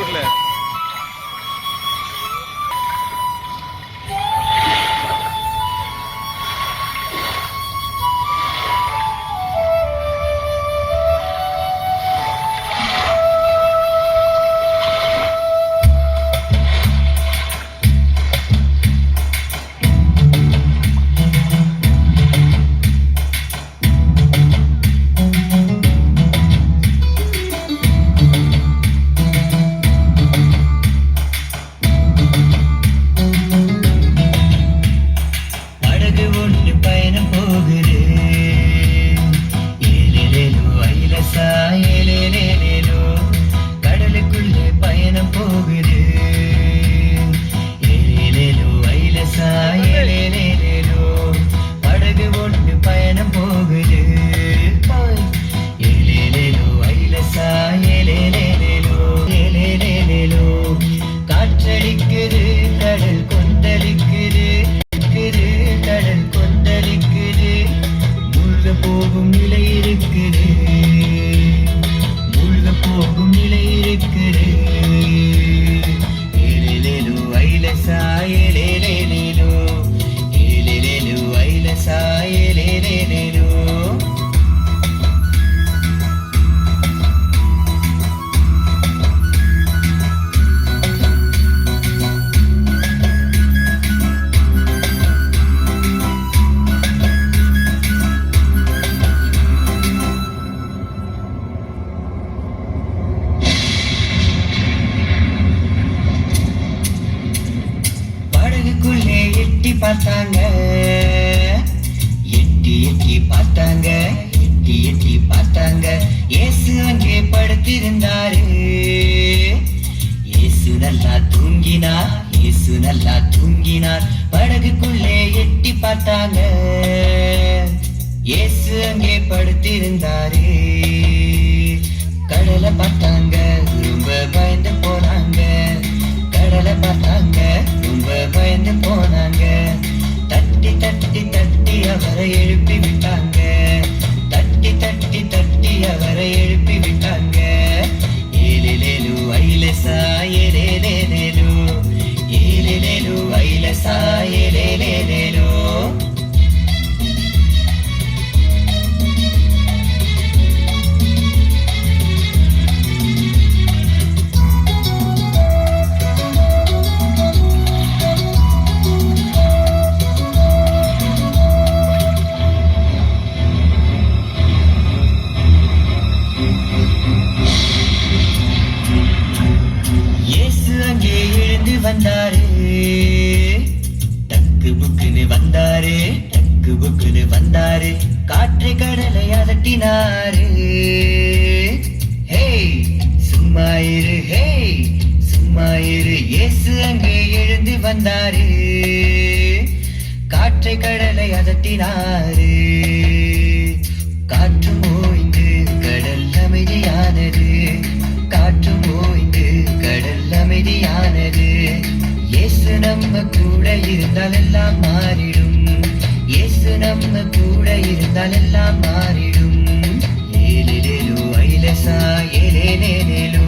ஊர்ல பார்த்தாங்க, எட்டி எட்டி பார்த்தாங்க, எட்டி எட்டி பார்த்தாங்க. இயேசு அங்கே படுத்திருந்தாரு. இயேசு நல்லா தூங்கினார், இயேசு நல்லா தூங்கினார். படகுக்குள்ளே எட்டி பார்த்தாங்க, இயேசு அங்கே படுத்திருந்தாரு. கடலை பார்த்தாங்க, ரொம்ப பயந்து போனாங்க. கடலை பார்த்தாங்க, ரொம்ப பயந்து போனாங்க. தட்டி தட்டி தட்டி அவரை எழுப்பி விட்டாங்க. தட்டி தட்டி தட்டி அவரை எழுப்பி விட்டாங்க. ஏலேலேலு ஐலசா ஏலேலேலேலு, ஏலேலேலு ஐலசா ஏலேலேலேலு. வந்தாரு, டக்கு புக்குன்னு வந்தாரு, டக்கு புக்குன்னு வந்தாரு. காற்று கடலை அதட்டினாரு. ஹே சும்மா இரு, ஹே சும்மா இரு. இயேசு அங்கே எழுந்து வந்தாரு. காற்றை கடலை அதட்டினாரு. காற்று ஓய்ந்து கடல் அமைதியானது. காற்று ஓய்ந்து கடல் அமைதியானது. இயேசு நம்ம கூட இருந்தால் எல்லாம் மாறிடும். இயேசு நம்ம கூட இருந்தால் எல்லாம் மாறிடும். ஏலேலேலு ஐலசா ஏலேலேலேலு.